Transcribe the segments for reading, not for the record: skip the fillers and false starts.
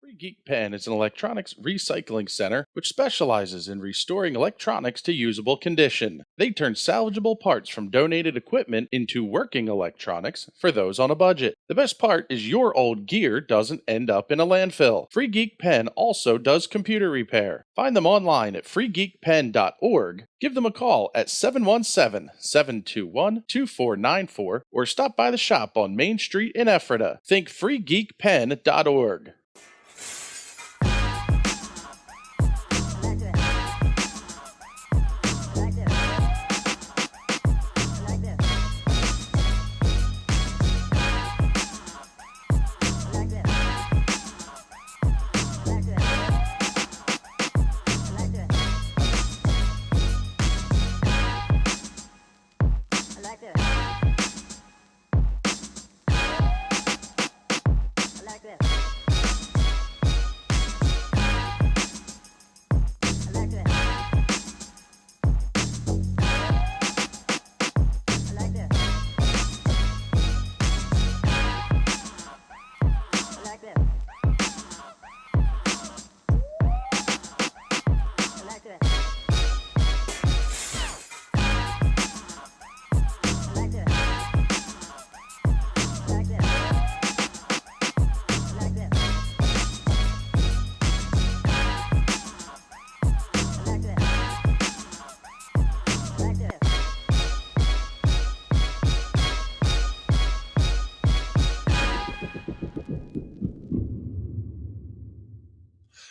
Free Geek Pen is an electronics recycling center which specializes in restoring electronics to usable condition. They turn salvageable parts from donated equipment into working electronics for those on a budget. The best part is your old gear doesn't end up in a landfill. Free Geek Pen also does computer repair. Find them online at freegeekpen.org. Give them a call at 717-721-2494 or stop by the shop on Main Street in Ephrata. Think freegeekpen.org.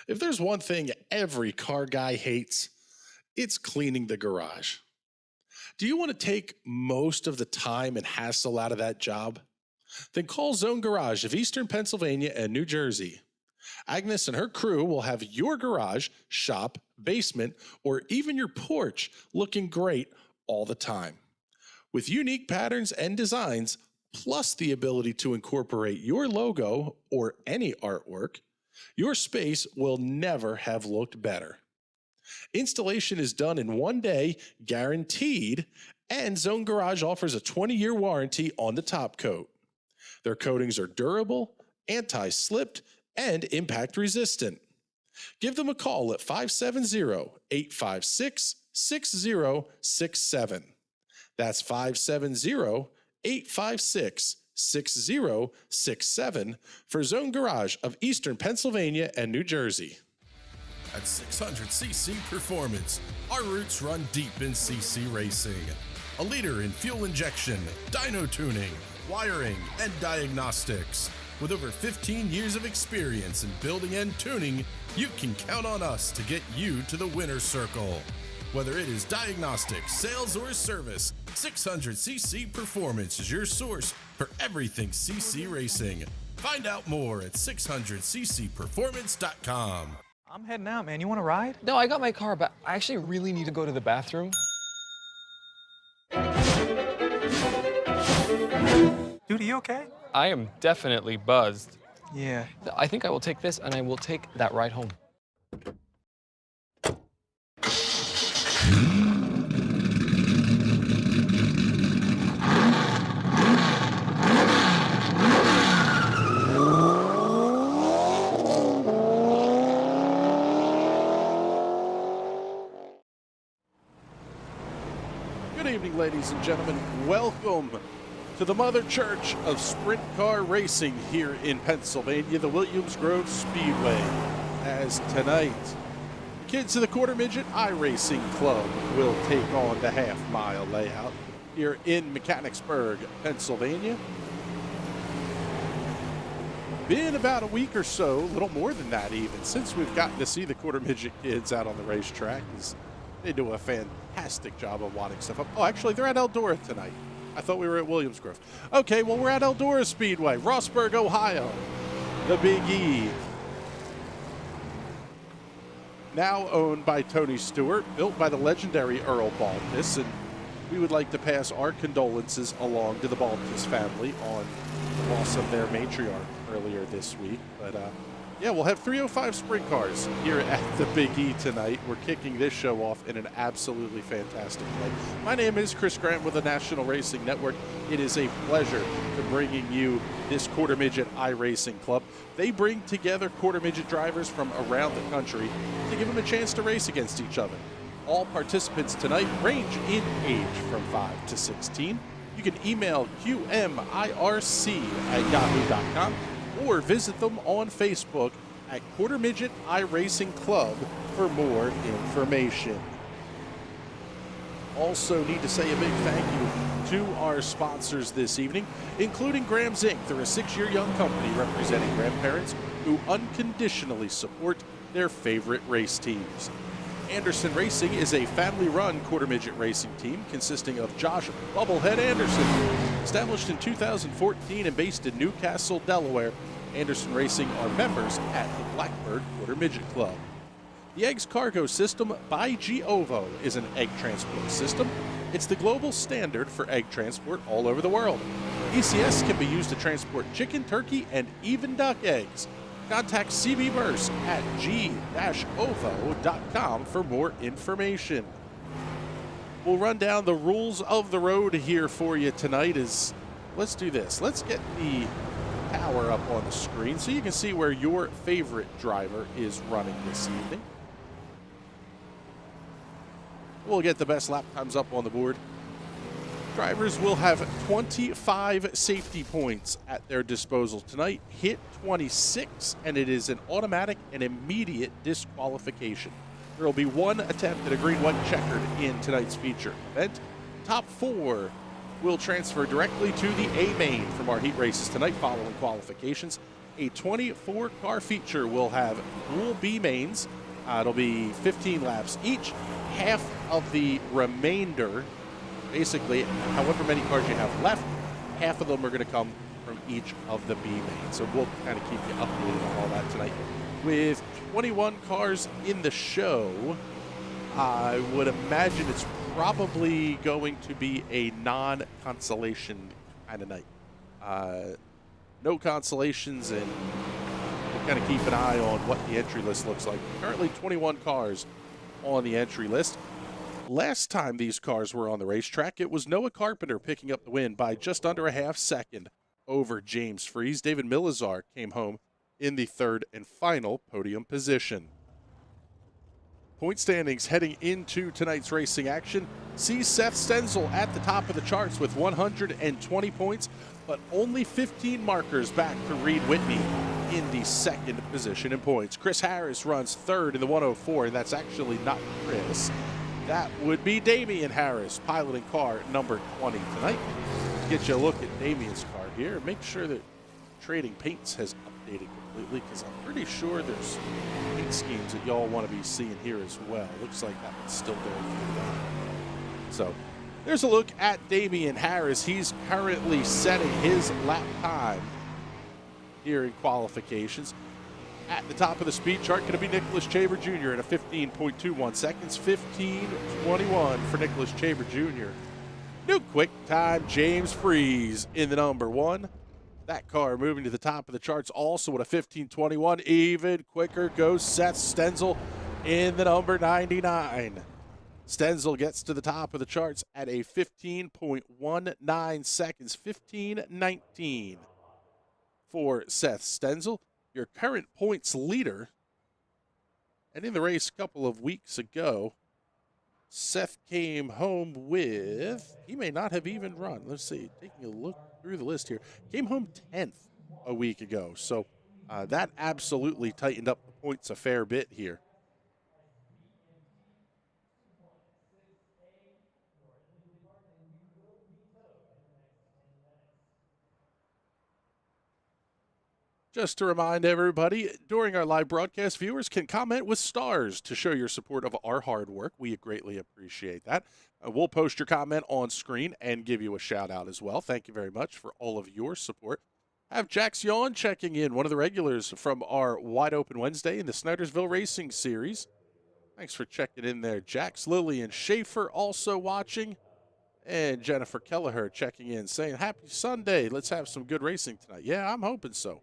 If there's one thing every car guy hates, it's cleaning the garage. Do you want to take most of the time and hassle out of that job? Then call Zone Garage of Eastern Pennsylvania and New Jersey. Agnes and her crew will have your garage, shop, basement, or even your porch looking great all the time. With unique patterns and designs, plus the ability to incorporate your logo or any artwork, your space will never have looked better. Installation is done in 1 day, guaranteed, and Zone Garage offers a 20-year warranty on the top coat. Their coatings are durable, anti-slipped, and impact resistant. Give them a call at 570-856-6067. That's 570-856-6067 for Zone Garage of Eastern Pennsylvania and New Jersey. At 600cc Performance, our roots run deep in CC racing. A leader in fuel injection, dyno tuning, wiring, and diagnostics. With over 15 years of experience in building and tuning, you can count on us to get you to the winner's circle. Whether it is diagnostics, sales, or service, 600cc Performance is your source for everything CC racing. Find out more at 600ccperformance.com. I'm heading out, man. You want to ride? No, I got my car, but I actually really need to go to the bathroom. Dude, are you okay? I am definitely buzzed. Yeah. I think I will take this, and I will take that ride home. Good evening, ladies and gentlemen. Welcome to the Mother Church of Sprint Car Racing here in Pennsylvania, the Williams Grove Speedway. As tonight, the kids of the Quarter Midget iRacing Club will take on the half-mile layout here in Mechanicsburg, Pennsylvania. Been about a week or so, a little more than that even, since we've gotten to see the Quarter Midget kids out on the racetrack. They do a fantastic job of wadding stuff up. Oh, actually, they're at Eldora tonight. I thought we were at Williams Grove. Okay, well, we're at Eldora Speedway, Rossburg, Ohio, the Big E. Now owned by Tony Stewart, built by the legendary Earl Baldness, and we would like to pass our condolences along to the Baldness family on the loss of their matriarch earlier this week. But Yeah, we'll have 305 sprint cars here at the Big E tonight. We're kicking this show off in an absolutely fantastic way. My name is Chris Grant with the National Racing Network. It is a pleasure to bringing you this Quarter Midget iRacing Club. They bring together Quarter Midget drivers from around the country to give them a chance to race against each other. All participants tonight range in age from 5 to 16. You can email qmirc@yahoo.com or visit them on Facebook at Quarter Midget iRacing Club for more information. Also need to say a big thank you to our sponsors this evening, including Graham's Inc. They're a 6-year young company representing grandparents who unconditionally support their favorite race teams. Anderson Racing is a family-run Quarter Midget racing team consisting of Josh Bubblehead Anderson. Established in 2014 and based in Newcastle, Delaware, Anderson Racing are members at the Blackbird Quarter Midget Club. The Eggs Cargo System by Giovo is an egg transport system. It's the global standard for egg transport all over the world. ECS can be used to transport chicken, turkey, and even duck eggs. Contact CB Burst at g-ovo.com for more information. We'll run down the rules of the road here for you tonight. Let's do this. Let's get the power up on the screen so you can see where your favorite driver is running this evening. We'll get the best lap times up on the board. Drivers will have 25 safety points at their disposal tonight. Hit 26, and it is an automatic and immediate disqualification. There will be one attempt at a green-white checkered in tonight's feature event. Top 4 will transfer directly to the A main from our heat races tonight following qualifications. A 24-car feature will have dual B mains. It'll be 15 laps each. Half of the remainder, basically, however many cars you have left, half of them are going to come from each of the B mains. So we'll kind of keep you updated on all that tonight. With 21 cars in the show, I would imagine it's probably going to be a non-consolation kind of night. No consolations, and we'll kind of keep an eye on what the entry list looks like. Currently 21 cars on the entry list. Last time these cars were on the racetrack, it was Noah Carpenter picking up the win by just under a half second over James Freeze. David Milazar came home in the third and final podium position. Point standings heading into tonight's racing action. See Seth Stenzel at the top of the charts with 120 points, but only 15 markers back to Reed Whitney in the second position in points. Chris Harris runs third in the 104, and that's actually not Chris. That would be Damian Harris, piloting car number 20 tonight. Get you a look at Damian's car here. Make sure that Trading Paints has updated completely, because I'm pretty sure there's paint schemes that y'all want to be seeing here as well. Looks like that one's still going through that. So there's a look at Damian Harris. He's currently setting his lap time here in qualifications. At the top of the speed chart, going to be Nicholas Chaver Jr. at a 15.21 seconds, 15.21 for Nicholas Chaver Jr. New quick time, James Freeze in the number 1. That car moving to the top of the charts also at a 15.21. Even quicker goes Seth Stenzel in the number 99. Stenzel gets to the top of the charts at a 15.19 seconds, 15.19 for Seth Stenzel, your current points leader. And in the race a couple of weeks ago, Seth came home with, he may not have even run. Let's see, taking a look through the list here. Came home 10th a week ago. So that absolutely tightened up the points a fair bit here. Just to remind everybody, during our live broadcast, viewers can comment with stars to show your support of our hard work. We greatly appreciate that. We'll post your comment on screen and give you a shout out as well. Thank you very much for all of your support. I have Jax Yawn checking in, one of the regulars from our Wide Open Wednesday in the Snydersville Racing Series. Thanks for checking in there, Jax. Lillian Schaefer also watching. And Jennifer Kelleher checking in, saying, happy Sunday. Let's have some good racing tonight. Yeah, I'm hoping so.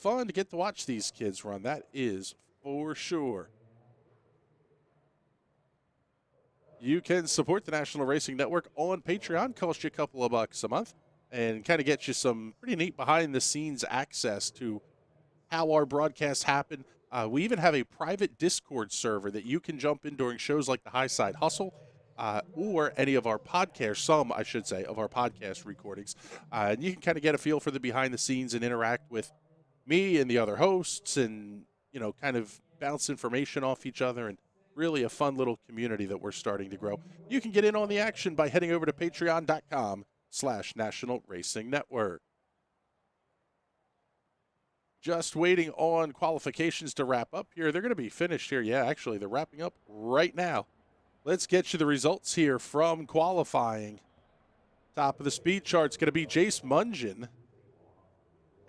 fun to get to watch these kids run. That is for sure. You can support the National Racing Network on Patreon. Costs you a couple of bucks a month and kind of gets you some pretty neat behind-the-scenes access to how our broadcasts happen. We even have a private Discord server that you can jump in during shows like the High Side Hustle or any of our podcasts, some, I should say, of our podcast recordings. And you can kind of get a feel for the behind-the-scenes and interact with me and the other hosts and, kind of bounce information off each other, and really a fun little community that we're starting to grow. You can get in on the action by heading over to patreon.com/National Racing Network. Just waiting on qualifications to wrap up here. They're going to be finished here. Yeah, actually, they're wrapping up right now. Let's get you the results here from qualifying. Top of the speed chart is going to be Jace Mungin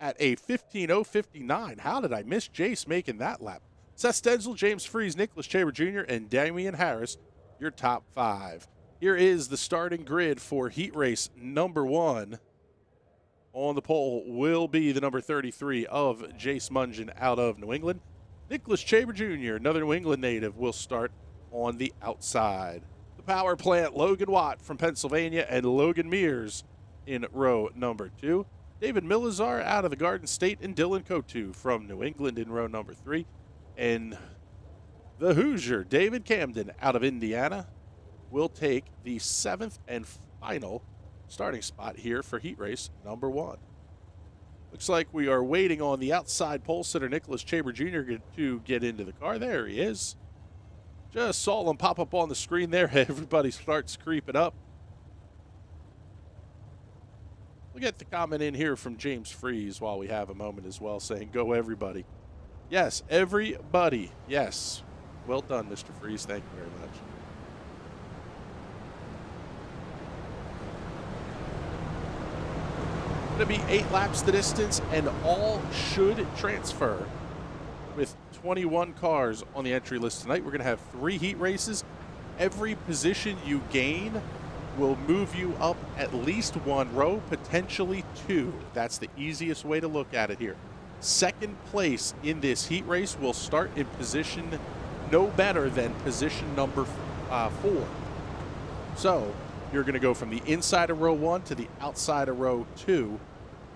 at a 15:059. How did I miss Jace making that lap? Seth Stenzel, James Freeze, Nicholas Chaber Jr., and Damian Harris, your top 5. Here is the starting grid for heat race number 1. On the pole will be the number 33 of Jace Mungin out of New England. Nicholas Chaber Jr., another New England native, will start on the outside. The power plant, Logan Watt from Pennsylvania and Logan Mears in row number 2. David Milazar out of the Garden State and Dylan Kotu from New England in row number 3. And the Hoosier, David Camden, out of Indiana, will take the 7th and final starting spot here for heat race number 1. Looks like we are waiting on the outside pole sitter, Nicholas Chaber Jr., to get into the car. There he is. Just saw him pop up on the screen there. Everybody starts creeping up. We'll get the comment in here from James Freeze while we have a moment as well, saying, go everybody. Yes, everybody. Yes. Well done, Mr. Freeze. Thank you very much. Going to be 8 laps the distance, and all should transfer with 21 cars on the entry list tonight. We're going to have 3 heat races. Every position you gain will move you up at least 1 row, potentially 2. That's the easiest way to look at it here. Second place in this heat race will start in position no better than position number 4. So you're going to go from the inside of row 1 to the outside of row 2.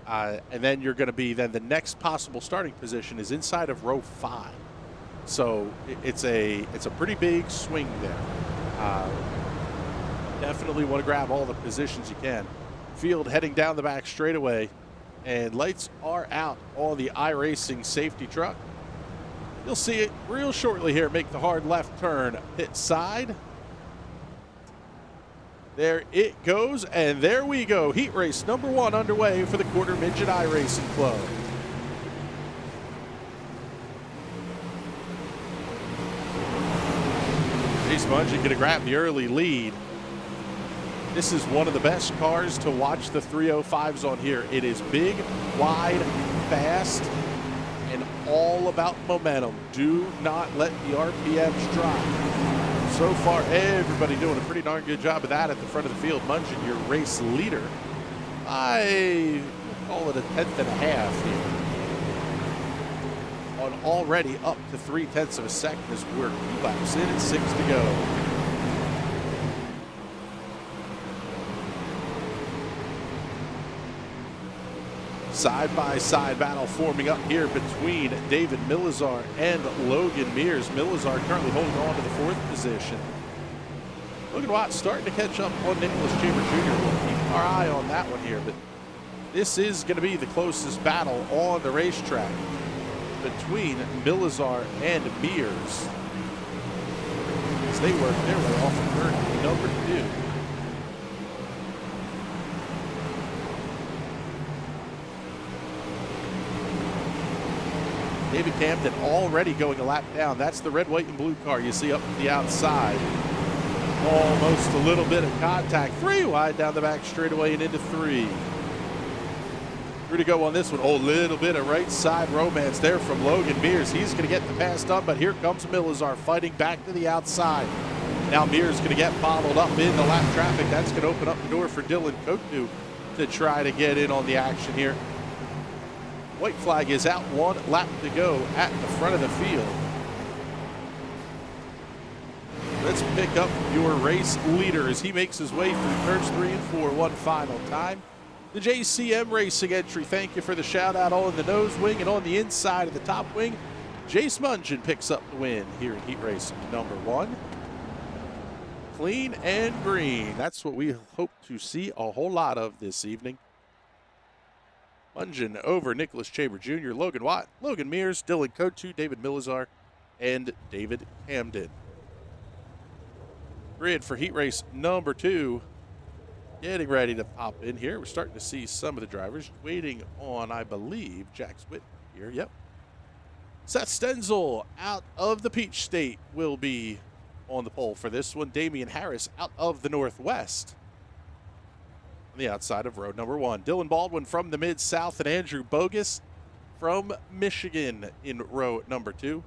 And then you're going to be, then the next possible starting position is inside of row 5. So it's a pretty big swing there. Definitely want to grab all the positions you can. Field heading down the back straightaway, and lights are out on the iRacing safety truck. You'll see it real shortly here. Make the hard left turn, pit side. There it goes, and there we go. Heat race number 1 underway for the Quarter Midget iRacing Club. Jace Mungin going to grab the early lead. This is one of the best cars to watch the 305s on here. It is big, wide, fast, and all about momentum. Do not let the RPMs drop. So far, everybody doing a pretty darn good job of that at the front of the field. Mungin, your race leader. I call it a 10th and a half here. On already up to 0.3 of a second as we're 2 laps in and 6 to go. Side-by-side battle forming up here between David Milazar and Logan Mears. Milazar currently holding on to the 4th position. Logan Watt starting to catch up on Nicholas Chaber Jr. We'll keep our eye on that one here, but this is going to be the closest battle on the racetrack between Milazar and Mears as they work their way off of turn number 2. David Camden already going a lap down. That's the red, white, and blue car you see up to the outside. Almost a little bit of contact. 3 wide down the back straightaway and into 3. Through to go on this one. Oh, little bit of right side romance there from Logan Mears. He's going to get the pass done, but here comes Milazar fighting back to the outside. Now Mears going to get bottled up in the lap traffic. That's going to open up the door for Dylan Kotu to try to get in on the action here. White flag is out, 1 lap to go at the front of the field. Let's pick up your race leader as he makes his way through turns 3 and 4 one final time. The JCM Racing entry, thank you for the shout out all in the nose wing and on the inside of the top wing. Jace Mungin picks up the win here in heat race number 1. Clean and green. That's what we hope to see a whole lot of this evening. Mungin over Nicholas Chamber Jr., Logan Watt, Logan Mears, Dylan Kotu, David Milazar, and David Camden. Grid for heat race number 2. Getting ready to pop in here. We're starting to see some of the drivers waiting on, I believe, Jax Whitman here. Yep. Seth Stenzel out of the Peach State will be on the pole for this one. Damian Harris out of the Northwest on the outside of road number 1. Dylan Baldwin from the Mid-South and Andrew Bogus from Michigan in row number 2.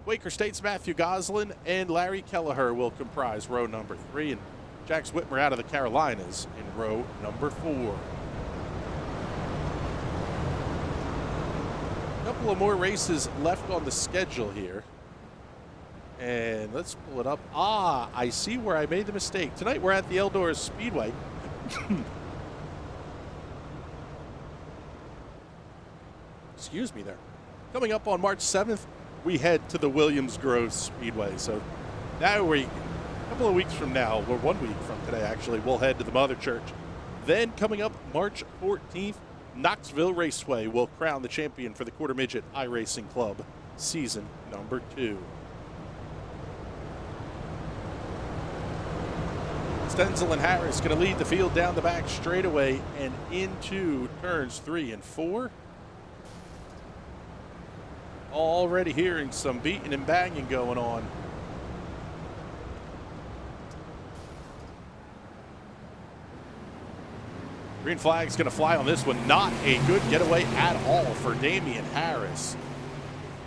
Quaker State's Matthew Goslin and Larry Kelleher will comprise row number 3, and Jax Whitmer out of the Carolinas in row number 4. A couple of more races left on the schedule here. And let's pull it up. I see where I made the mistake. Tonight we're at the Eldora Speedway. Excuse me there. Coming up on March 7th, we head to the Williams Grove Speedway. So now a couple of weeks from now, or 1 week from today actually, we'll head to the Mother Church. Then coming up March 14th, Knoxville Raceway will crown the champion for the Quarter Midget iRacing Club season number 2. Stenzel and Harris going to lead the field down the back straightaway and into turns 3 and 4. Already hearing some beating and banging going on. Green flag's going to fly on this one. Not a good getaway at all for Damian Harris.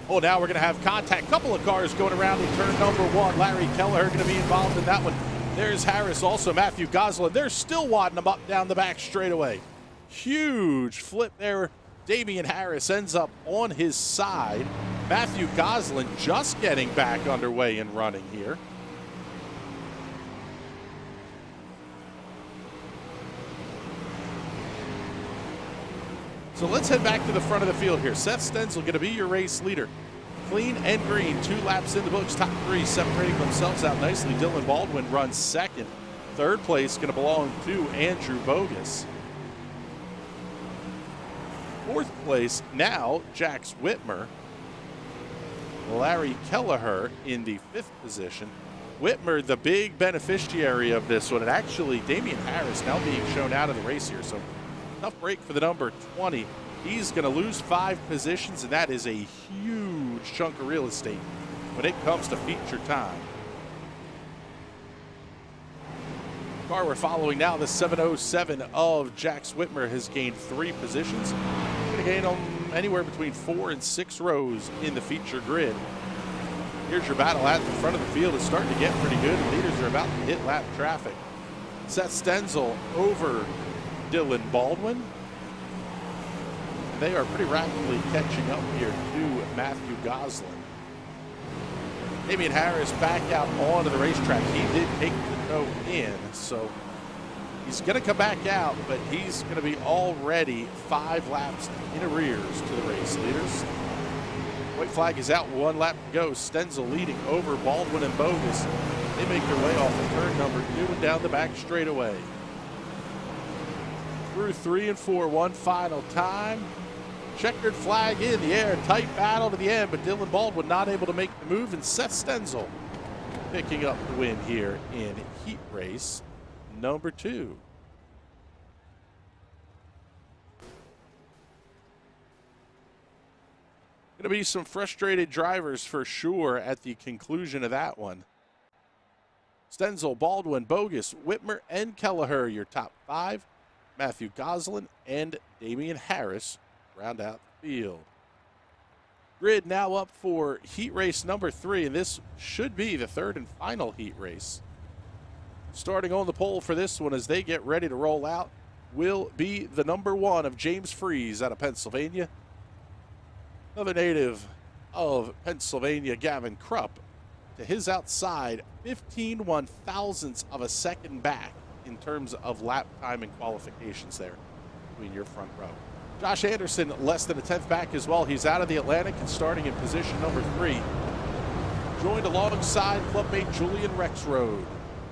Oh, now we're going to have contact. Couple of cars going around in turn number 1. Larry Kelleher going to be involved in that one. There's Harris, also Matthew Goslin. They're still wadding them up down the back straightaway. Huge flip there. Damian Harris ends up on his side. Matthew Goslin just getting back underway and running here. So let's head back to the front of the field here. Seth Stenzel going to be your race leader. Clean and green, 2 laps in the books. Top 3 separating themselves out nicely. Dylan Baldwin runs second. Third place going to belong to Andrew Bogus. Fourth place now, Jax Whitmer. Larry Kelleher in the 5th position. Whitmer, the big beneficiary of this one, and actually Damian Harris now being shown out of the race here. So tough break for the number 20. He's going to lose 5 positions, and that is a huge chunk of real estate when it comes to feature time. Car we're following now, the 707 of Jax Whitmer, has gained 3 positions. Going to gain anywhere between 4 and 6 rows in the feature grid. Here's your battle at the front of the field. It's starting to get pretty good. The leaders are about to hit lap traffic. Seth Stenzel over Dylan Baldwin. They are pretty rapidly catching up here to Matthew Goslin. Damian Harris back out onto the racetrack. He did take the tow in, so he's going to come back out, but he's going to be already 5 laps in arrears to the race leaders. White flag is out, 1 lap to go. Stenzel leading over Baldwin and Bogus. They make their way off of turn number 2 and down the back straightaway. Through 3 and 4, one final time. Checkered flag in the air, tight battle to the end, but Dylan Baldwin not able to make the move, and Seth Stenzel picking up the win here in heat race number 2. Going to be some frustrated drivers for sure at the conclusion of that one. Stenzel, Baldwin, Bogus, Whitmer, and Kelleher, your top 5. Matthew Goslin and Damian Harris round out the field. Grid now up for heat race number 3, and this should be the 3rd and final heat race. Starting on the pole for this one as they get ready to roll out will be the number 1 of James Freeze out of Pennsylvania. Another native of Pennsylvania, Gavin Krupp, to his outside, 15 one-thousandths of a second back in terms of lap time and qualifications there between your front row. Josh Anderson, less than a tenth back as well. He's out of the Atlantic and starting in position number 3. Joined alongside clubmate Julian Rexroad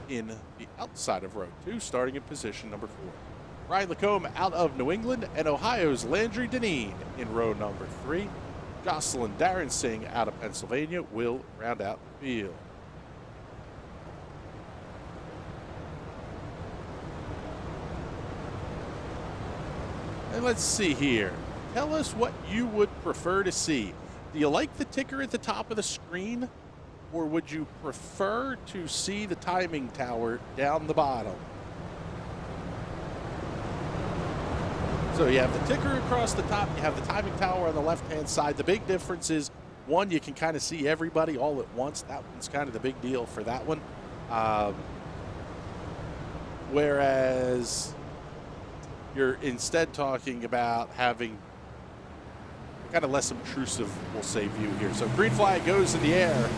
in the outside of row 2, starting in position number 4. Ryan Lacombe out of New England, and Ohio's Landry Deneen in row number 3. Jocelyn Darren Singh out of Pennsylvania will round out the field. And let's see here. Tell us what you would prefer to see. Do you like the ticker at the top of the screen? Or would you prefer to see the timing tower down the bottom? So you have the ticker across the top, you have the timing tower on the left-hand side. The big difference is, one, you can kind of see everybody all at once. That one's kind of the big deal for that one. Whereas you're instead talking about having kind of less obtrusive, we'll say, view here. So green flag goes in the air.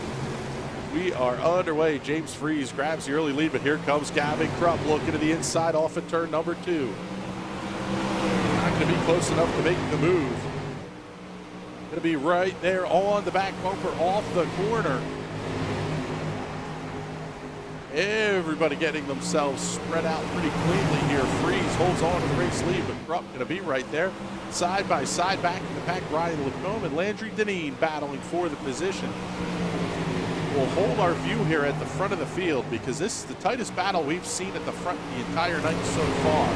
We are underway. James Freeze grabs the early lead, but here comes Gavin Krupp looking to the inside off at turn number 2. Not going to be close enough to make the move. Going to be right there on the back bumper off the corner. Everybody getting themselves spread out pretty cleanly here. Freeze holds on to the race lead, but Krupp going to be right there. Side by side back in the pack, Ryan Lacombe and Landry Deneen battling for the position. We'll hold our view here at the front of the field because this is the tightest battle we've seen at the front the entire night so far.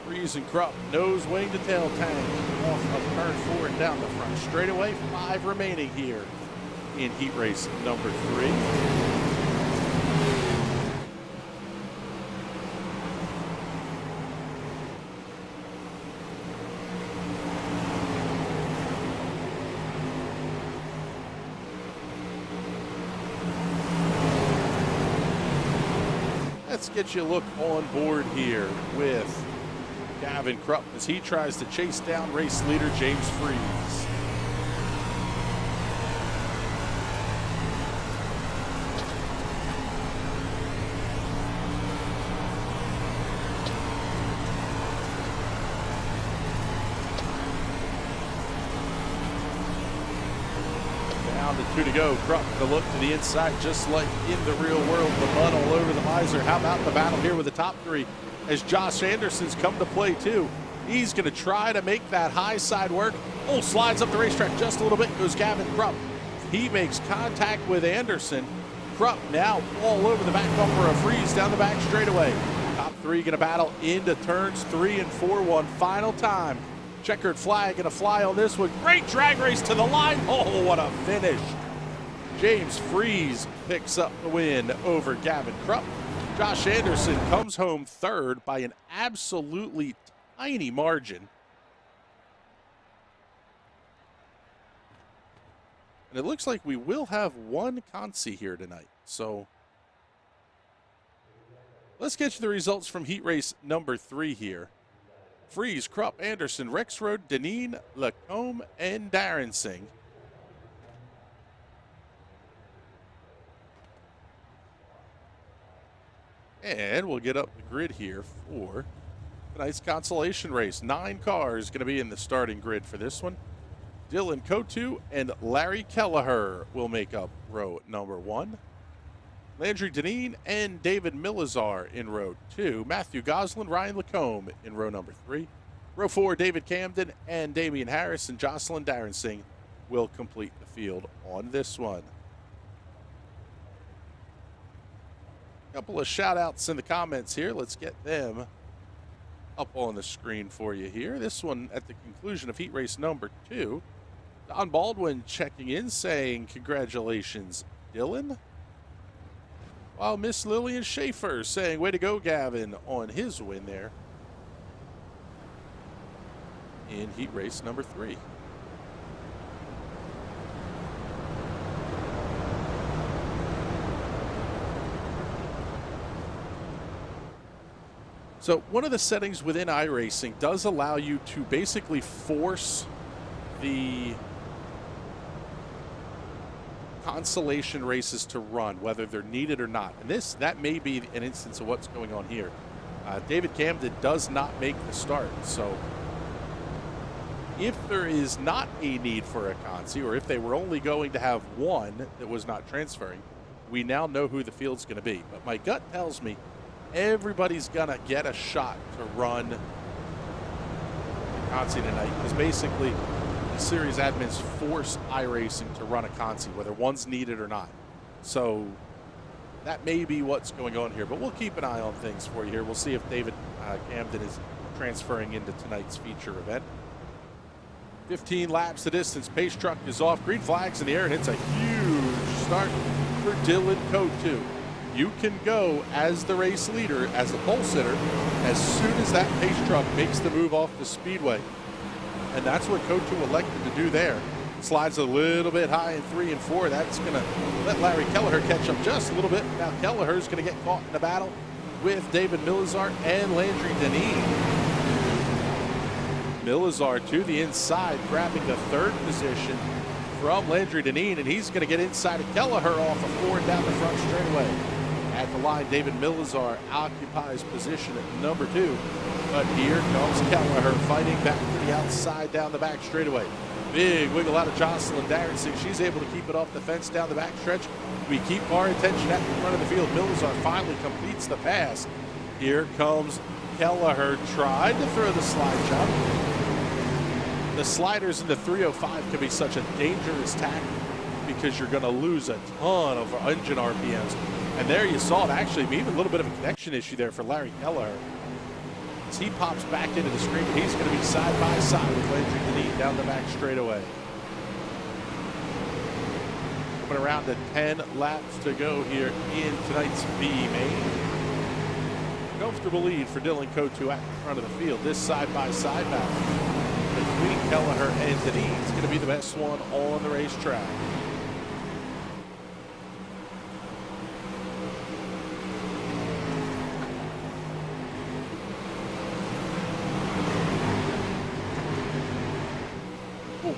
Freeze and Krupp, nose, wing to tail tang off of turn 4 and down the front straightaway. 5 remaining here in heat race number 3. Let's get you a look on board here with Gavin Krupp as he tries to chase down race leader James Freeze. Down to 2 to go. Krupp to look to the inside just like in the real world. The mud all over the miser. How about the battle here with the top 3 as Josh Anderson's come to play too. He's going to try to make that high side work. Oh, slides up the racetrack just a little bit. Goes Gavin Krupp. He makes contact with Anderson. Krupp now all over the back bumper of Freeze down the back straightaway. Top 3 going to battle into turns 3 and 4 one final time. Checkered flag going to fly on this one. Great drag race to the line. Oh, what a finish. James Freeze picks up the win over Gavin Krupp. Josh Anderson comes home 3rd by an absolutely tiny margin. And it looks like we will have one consi here tonight. So let's get you the results from heat race number 3 here. Freeze, Krupp, Anderson, Rexroad, Deneen, Lacombe, and Darren Singh. And we'll get up the grid here for tonight's consolation race. 9 cars going to be in the starting grid for this one. Dylan Kotu and Larry Kelleher will make up row number 1. Landry Deneen and David Milazar in row 2. Matthew Goslin, Ryan Lacombe in row number 3. Row 4, David Camden and Damian Harris and Jocelyn Darren Singh will complete the field on this one. Couple of shout outs in the comments here. Let's get them up on the screen for you here. This one at the conclusion of heat race number 2. Don Baldwin checking in saying congratulations, Dylan. While Miss Lillian Schaefer saying way to go, Gavin, on his win there in heat race number 3. So one of the settings within iRacing does allow you to basically force the consolation races to run, whether they're needed or not. And that may be an instance of what's going on here. David Camden does not make the start, so if there is not a need for a consi, or if they were only going to have one that was not transferring, we now know who the field's going to be. But my gut tells me everybody's going to get a shot to run the consi tonight, because basically the series admins force iRacing to run a consi, whether one's needed or not. So that may be what's going on here, but we'll keep an eye on things for you here. We'll see if David Camden is transferring into tonight's feature event. 15 laps the distance. Pace truck is off. Green flags in the air, and it's a huge start for Dylan Kotu. You can go as the race leader, as the pole sitter, as soon as that pace truck makes the move off the speedway. And that's what Kotu elected to do there. Slides a little bit high in 3 and 4. That's going to let Larry Kelleher catch up just a little bit. Now Kelleher's going to get caught in the battle with David Milizar and Landry Deneen. Milizar to the inside, grabbing the 3rd position from Landry Deneen, and he's going to get inside of Kelleher off a 4 down the front straightaway. At the line, David Milizar occupies position at number 2. But here comes Kelleher fighting back to the outside down the back straightaway. Big wiggle out of Jocelyn Darrenson. She's able to keep it off the fence down the back stretch. We keep our attention at the front of the field. Milizar finally completes the pass. Here comes Kelleher. Tried to throw the slide jump. The sliders into 305 can be such a dangerous tactic because you're going to lose a ton of engine RPMs. And there you saw it, actually, even a little bit of a connection issue there for Larry Kelleher. As he pops back into the screen, he's going to be side by side with Landry Deneen down the back straightaway. Coming around to 10 laps to go here in tonight's B main. Comfortable lead for Dylan Kotu at the front of the field. This side by side battle between Kelleher and Deneen is going to be the best one on the racetrack.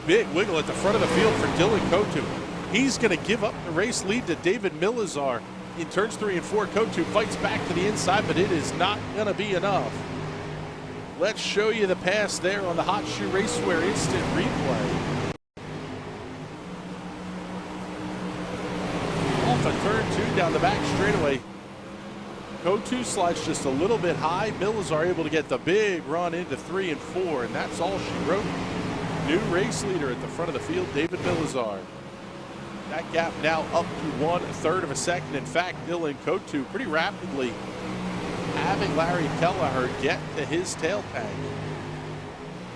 Big wiggle at the front of the field for Dylan Kotu. He's going to give up the race lead to David Milizar in turns 3 and 4. Kotu fights back to the inside, but it is not going to be enough. Let's show you the pass there on the Hot Shoe Racewear instant replay. Off of turn 2 down the back straightaway. Kotu slides just a little bit high. Milizar able to get the big run into 3 and 4, and that's all she wrote. New race leader at the front of the field, David Milizar. That gap now up to 1/3 of a second. In fact, Dylan Kotu pretty rapidly having Larry Kelleher get to his tail tank.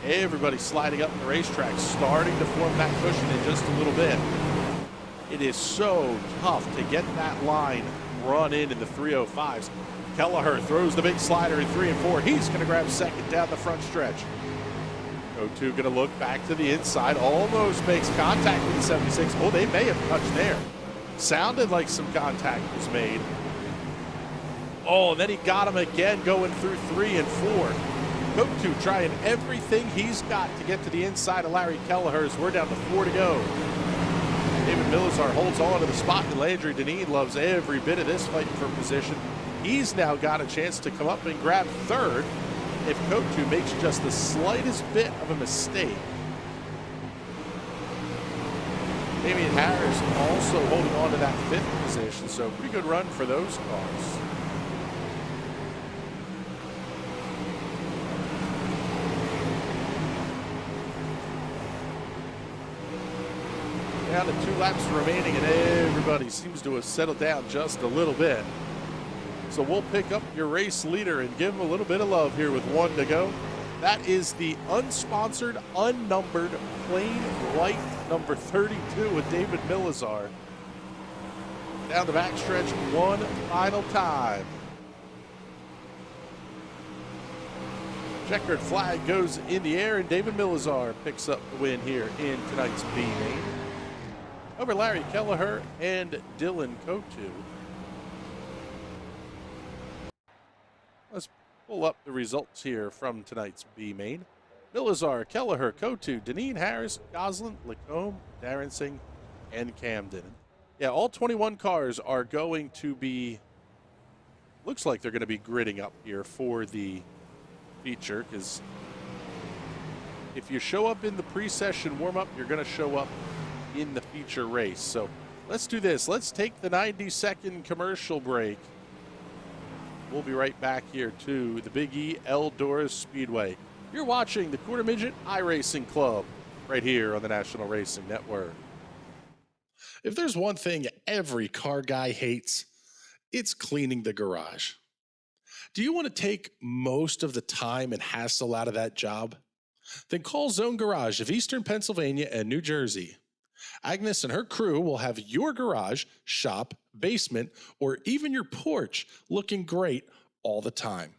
Everybody sliding up the racetrack, starting to form that cushion in just a little bit. It is so tough to get that line run in the 305s. Kelleher throws the big slider in 3 and 4. He's going to grab second down the front stretch. Kotu going to look back to the inside, almost makes contact with the 76. Oh, they may have touched there. Sounded like some contact was made. Oh, and then he got him again going through 3 and 4. Kotu trying everything he's got to get to the inside of Larry Kelleher as we're down to 4 to go. David Milizar holds on to the spot, and Landry Deneen loves every bit of this fight for position. He's now got a chance to come up and grab 3rd if Kotu makes just the slightest bit of a mistake. Damian Harris also holding on to that 5th position, so pretty good run for those cars. Down to 2 laps remaining, and everybody seems to have settled down just a little bit. So we'll pick up your race leader and give him a little bit of love here with 1 to go. That is the unsponsored, unnumbered, plain white number 32 with David Milizar. Down the backstretch one final time. Checkered flag goes in the air, and David Milizar picks up the win here in tonight's B main over Larry Kelleher and Dylan Kotu. Let's pull up the results here from tonight's B main. Milazar, Kelleher, Kotu, Deneen, Harris, Goslin, Lacombe, Darrensing, and Camden. Yeah, all 21 cars are going to be, looks like they're going to be gridding up here for the feature, because if you show up in the pre-session warm-up, you're going to show up in the feature race. So let's do this. Let's take the 90-second commercial break. We'll be right back here to the Big E Eldora Speedway. You're watching the Quarter Midget iRacing Club right here on the National Racing Network. If there's one thing every car guy hates, it's cleaning the garage. Do you want to take most of the time and hassle out of that job? Then call Zone Garage of Eastern Pennsylvania and New Jersey. Agnes and her crew will have your garage, shop, basement, or even your porch looking great all the time.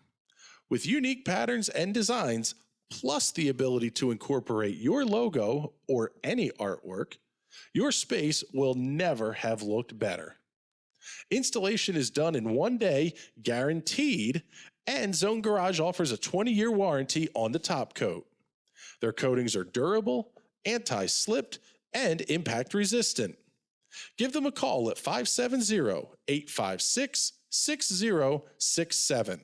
With unique patterns and designs, plus the ability to incorporate your logo or any artwork, your space will never have looked better. Installation is done in 1 day, guaranteed, and Zone Garage offers a 20-year warranty on the top coat. Their coatings are durable, anti-slipped, and impact resistant. Give them a call at 570-856-6067.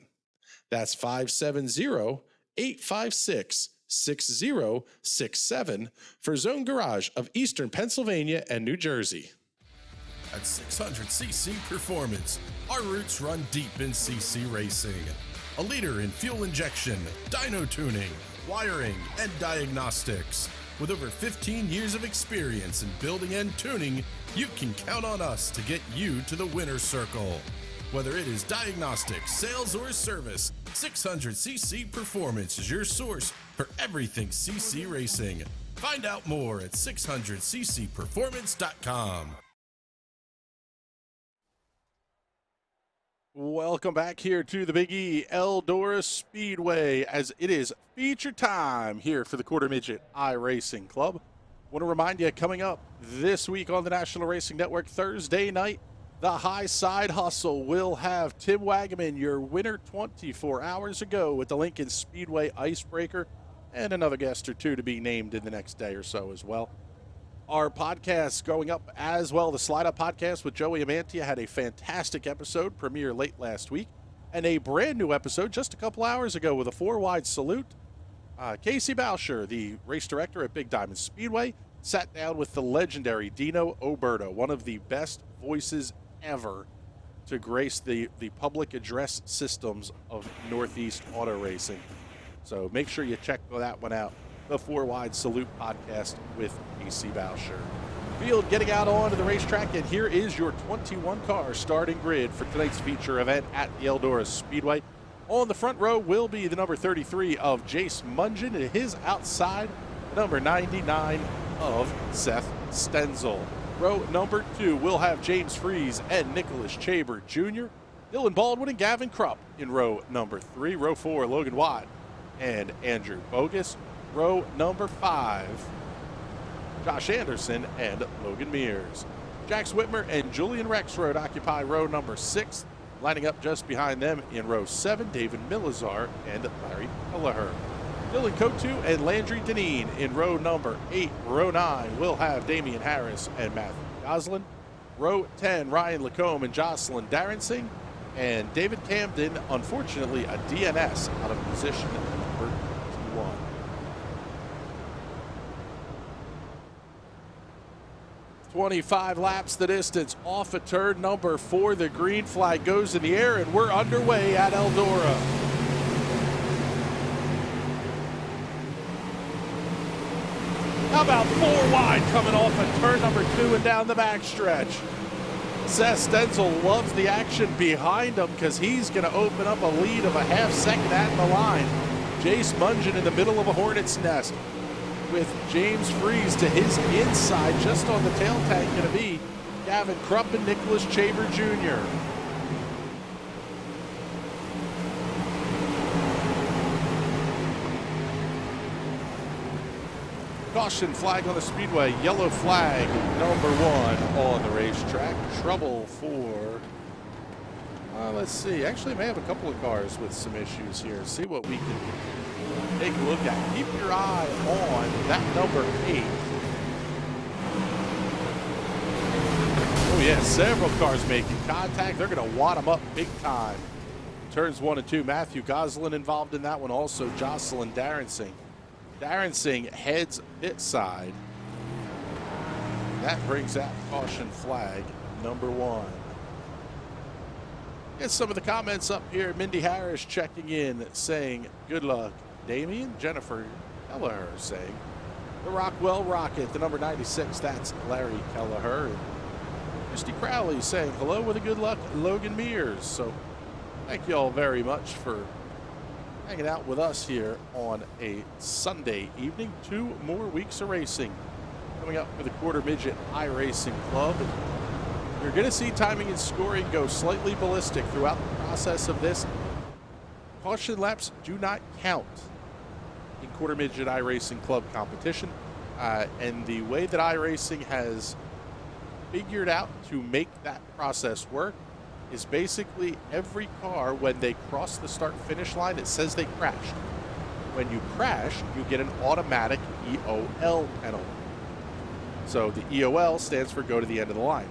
That's 570-856-6067 for Zone Garage of Eastern Pennsylvania and New Jersey. At 600cc Performance, our roots run deep in CC racing. A leader in fuel injection, dyno tuning, wiring, and diagnostics. With over 15 years of experience in building and tuning, you can count on us to get you to the winner's circle. Whether it is diagnostics, sales, or service, 600cc Performance is your source for everything CC racing. Find out more at 600ccperformance.com. Welcome back here to the Big E Eldora Speedway, as it is feature time here for the Quarter Midget iRacing Club. Want to remind you, coming up this week on the National Racing Network, Thursday night, the High Side Hustle will have Tim Wagaman, your winner 24 hours ago with the Lincoln Speedway Icebreaker, and another guest or two to be named in the next day or so as well. Our podcasts going up as well. The Slide Up podcast with Joey Amantia had a fantastic episode, premiere late last week, and a brand new episode just a couple hours ago with a 4-wide salute. Casey Boucher, the race director at Big Diamond Speedway, sat down with the legendary Dino Oberto, one of the best voices ever to grace the public address systems of Northeast auto racing. So make sure you check that one out. The 4-Wide Salute podcast with AC Boucher. Field getting out onto the racetrack, and here is your 21-car starting grid for tonight's feature event at the Eldora Speedway. On the front row will be the number 33 of Jace Mungin, and his outside, number 99 of Seth Stenzel. Row number 2 will have James Fries and Nicholas Chaber Jr., Dylan Baldwin and Gavin Krupp in row number 3. Row 4, Logan Watt and Andrew Bogus. Row number 5, Josh Anderson and Logan Mears. Jax Whitmer and Julian Rexroad occupy row number 6. Lining up just behind them in row 7, David Milazar and Larry Kelleher. Dylan Kotu and Landry Deneen in row number 8. Row 9 will have Damian Harris and Matthew Goslin. Row 10, Ryan Lacombe and Jocelyn Darrensing. And David Camden, unfortunately, a DNS out of position number 21. "25 laps the distance off of turn number 4. The green flag goes in the air, and we're underway at Eldora. How about 4 wide coming off of turn number 2 and down the backstretch? Seth Stenzel loves the action behind him because he's going to open up a lead of a half second at the line. Jace Mungin in the middle of a hornet's nest with James Fries to his inside, just on the tail tank, going to be Gavin Krupp and Nicholas Chaber Jr. Caution flag on the speedway, yellow flag, number 1 on the racetrack. Trouble for, let's see. Actually, may have a couple of cars with some issues here. See what we can take a look at. Keep your eye on that number 8. Oh, yeah, several cars making contact. They're going to wad them up big time. Turns 1 and 2. Matthew Goslin involved in that one. Also, Jocelyn Darrensing. Darrensing heads pit side. That brings out caution flag number 1. Get some of the comments up here. Mindy Harris checking in, saying, good luck. Damien, Jennifer Kelleher saying, the Rockwell Rocket, the number 96, that's Larry Kelleher. And Christy Crowley saying, hello with a good luck, Logan Mears. So thank you all very much for hanging out with us here on a Sunday evening. 2 more weeks of racing coming up for the Quarter Midget iRacing Club. You're going to see timing and scoring go slightly ballistic throughout the process of this. Caution laps do not count in Quarter Midget iRacing Club competition. And the way that iRacing has figured out to make that process work is basically every car, when they cross the start-finish line, it says they crashed. When you crash, you get an automatic EOL penalty. So the EOL stands for go to the end of the line.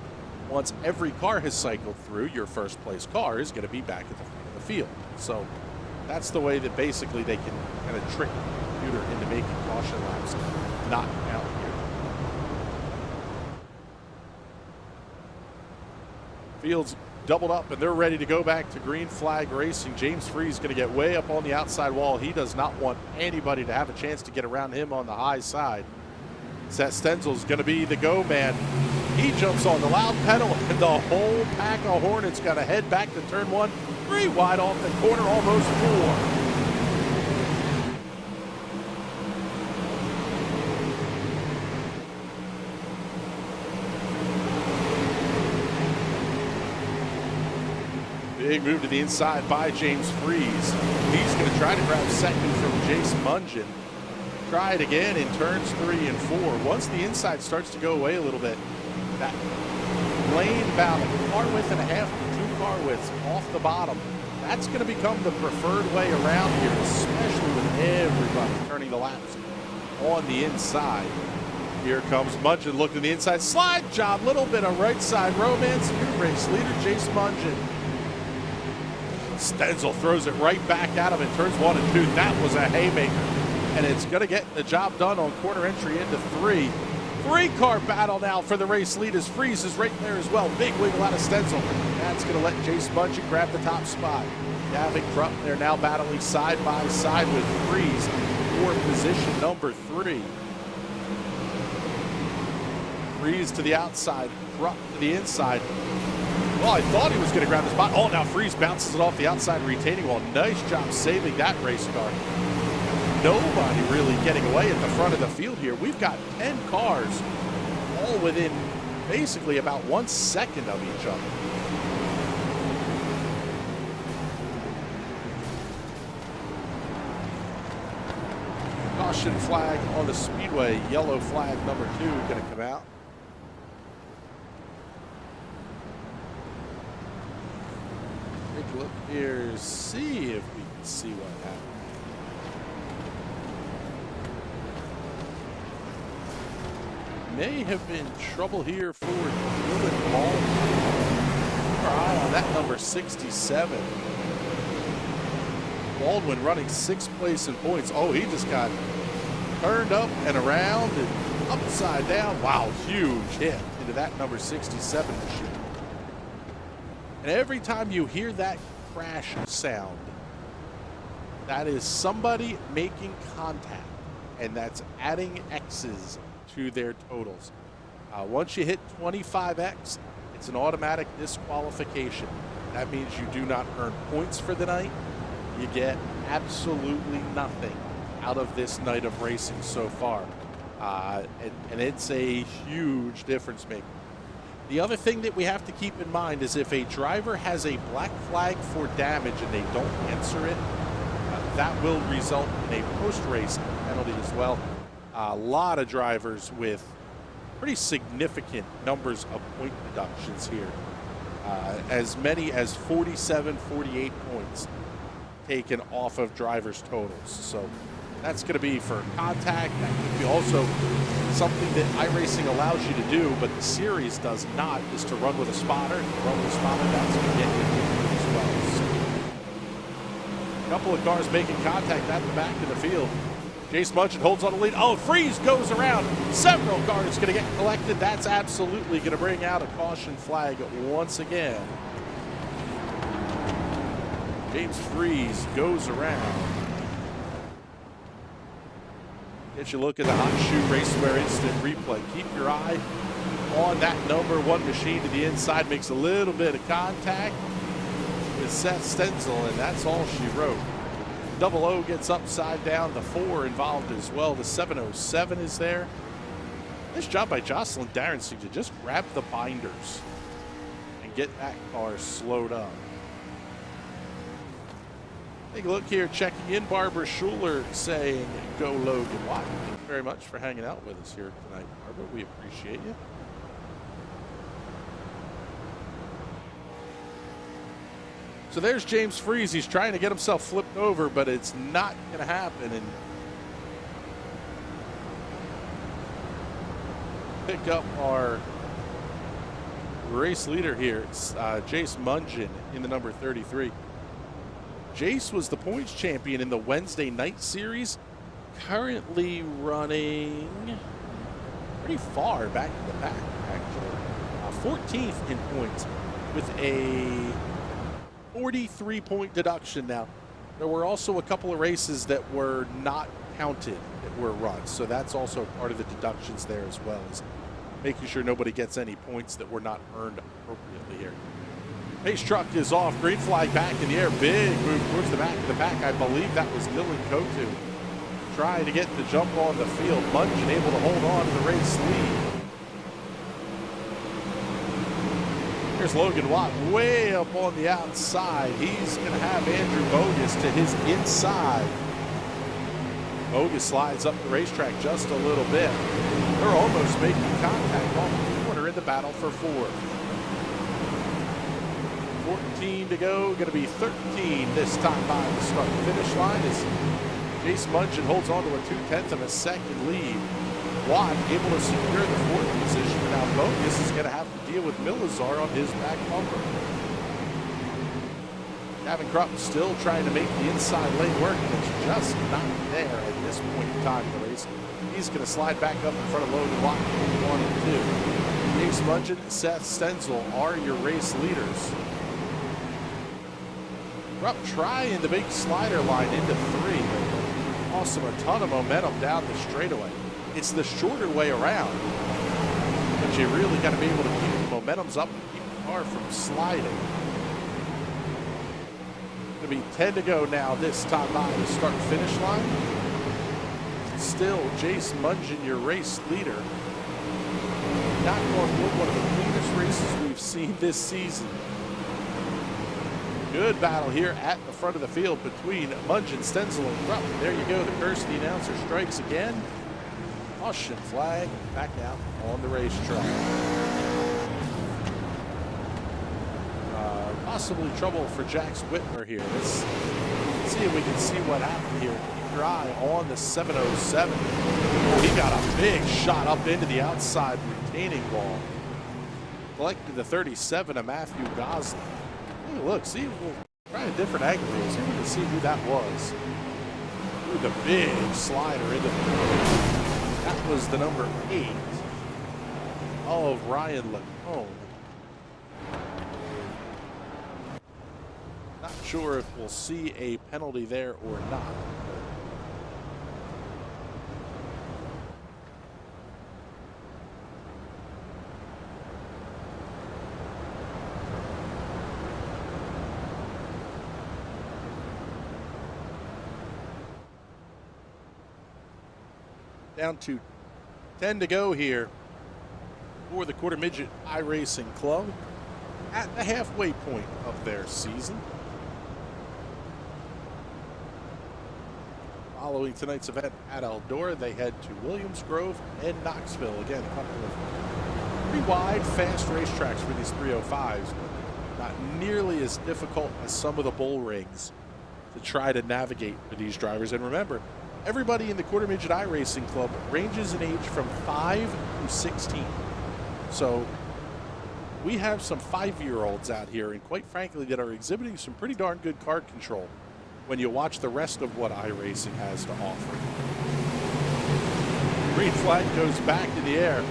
Once every car has cycled through, your first place car is going to be back at the front of the field. So that's the way that basically they can kind of trick the computer into making caution laps not count here. Field's doubled up and they're ready to go back to green flag racing. James Freeze going to get way up on the outside wall. He does not want anybody to have a chance to get around him on the high side. Seth Stenzel's going to be the go man. He jumps on the loud pedal, and the whole pack of Hornets got to head back to turn 1. 3 wide off the corner, almost 4. Big move to the inside by James Freeze. He's going to try to grab second from Jace Mungin. Try it again in turns 3 and 4. Once the inside starts to go away a little bit, that lane about a car width and a half to 2 car widths off the bottom, that's going to become the preferred way around here, especially with everybody turning the laps on the inside. Here comes Mungin looking at the inside. Slide job, little bit of right side romance. New race leader, Jace Mungin. Stenzel throws it right back at him in turns 1 and 2. That was a haymaker. And it's going to get the job done on corner entry into 3. 3-car battle now for the race lead as Freeze is right there as well. Big wiggle out of Stenzel. That's going to let Jace Mungin grab the top spot. Gavin Krupp, they're now battling side by side with Freeze for position number 3. Freeze to the outside, Krupp to the inside. Well, I thought he was going to grab the spot. Oh, now Freeze bounces it off the outside retaining wall. Nice job saving that race car. Nobody really getting away at the front of the field here. We've got 10 cars all within basically about 1 second of each other. Caution flag on the speedway. Yellow flag number 2 going to come out. Take a look here, see if we can see what happened. May have been trouble here for Dylan Baldwin. Keep our eye on that number 67. Baldwin running 6th place in points. Oh, he just got turned up and around and upside down. Wow, huge hit into that number 67 machine. And every time you hear that crash sound, that is somebody making contact, and that's adding X's to their totals. Once you hit 25X, it's an automatic disqualification. That means you do not earn points for the night. You get absolutely nothing out of this night of racing so far. And it's a huge difference maker. The other thing that we have to keep in mind is if a driver has a black flag for damage and they don't answer it, that will result in a post-race penalty as well. A lot of drivers with pretty significant numbers of point deductions here. as many as 47, 48 points taken off of drivers' totals. So that's going to be for contact. That could be also something that iRacing allows you to do, but the series does not, is to run with a spotter. If you run with a spotter, that's going to get you as well. So, a couple of cars making contact at the back of the field. Jace Mudgeon holds on the lead. Oh, Freeze goes around. Several cars going to get collected. That's absolutely going to bring out a caution flag once again. James Freeze goes around. Get you a look at the hot shoe racewear instant replay. Keep your eye on that number 1 machine to the inside. Makes a little bit of contact with Seth Stenzel, and that's all she wrote. 00 gets upside down. The 4 involved as well. The 707 is there. Nice job by Jocelyn Darrenstein to just grab the binders and get that car slowed up. Take a look here, checking in. Barbara Schuler saying, go Logan Watt. Thank you very much for hanging out with us here tonight, Barbara. We appreciate you. So there's James Freeze. He's trying to get himself flipped over, but it's not going to happen. And pick up our race leader here. It's Jace Mudgeon in the number 33. Jace was the points champion in the Wednesday night series, currently running pretty far back in the pack, actually. 14th in points with a 43-point deduction. Now, there were also a couple of races that were not counted that were run, so that's also part of the deductions there as well, as making sure nobody gets any points that were not earned appropriately here. Pace truck is off. Green flag back in the air. Big move towards the back of the pack. I believe that was Dylan Kotu trying to get the jump on the field. Mudgeon able to hold on to the race lead. Here's Logan Watt way up on the outside. He's going to have Andrew Bogus to his inside. Bogus slides up the racetrack just a little bit. They're almost making contact off the corner in the battle for 4. 14 to go, going to be 13 this time by the start-finish line as Jace Mudgeon holds on to a 2/10 of a second lead. Watt able to secure the 4th position, but now Bogus is going to have to deal with Milazar on his back bumper. Gavin Krupp still trying to make the inside lane work, and it's just not there at this point in time in the race. He's going to slide back up in front of Logan Watt, 1 and 2. Jace Mudgeon and Seth Stenzel are your race leaders. Rupp trying the big slider line into 3. Awesome, a ton of momentum down the straightaway. It's the shorter way around, but you really got to be able to keep the momentums up and keep the car from sliding. Going to be 10 to go now this time by the start-finish line. Still, Jace Mudgeon, your race leader. Not going to one of the cleanest races we've seen this season. Good battle here at the front of the field between Mudgeon, Stenzel, and Krupp. There you go. The curse of the announcer strikes again. Caution flag back out on the racetrack. Possibly trouble for Jax Whitmer here. Let's see if we can see what happened here. Keep your eye on the 707. Oh, he got a big shot up into the outside retaining wall. Collected the 37 of Matthew Gosling. Hey, look, see, we'll try a different angle here. See if we can see who that was. Ooh, the big slider into the corner. That was the number 8 of Ryan Lacombe. Not sure if we'll see a penalty there or not. Down to 10 to go here for the Quarter Midget iRacing Club at the halfway point of their season. Following tonight's event at Eldora, they head to Williams Grove and Knoxville. Again, a couple of pretty wide, fast racetracks for these 305s. Not nearly as difficult as some of the bull rings to try to navigate for these drivers. And remember, everybody in the Quarter Midget iRacing Club ranges in age from 5 to 16. So we have some 5-year-olds out here, and quite frankly, that are exhibiting some pretty darn good kart control when you watch the rest of what iRacing has to offer. Green flag goes back in the air.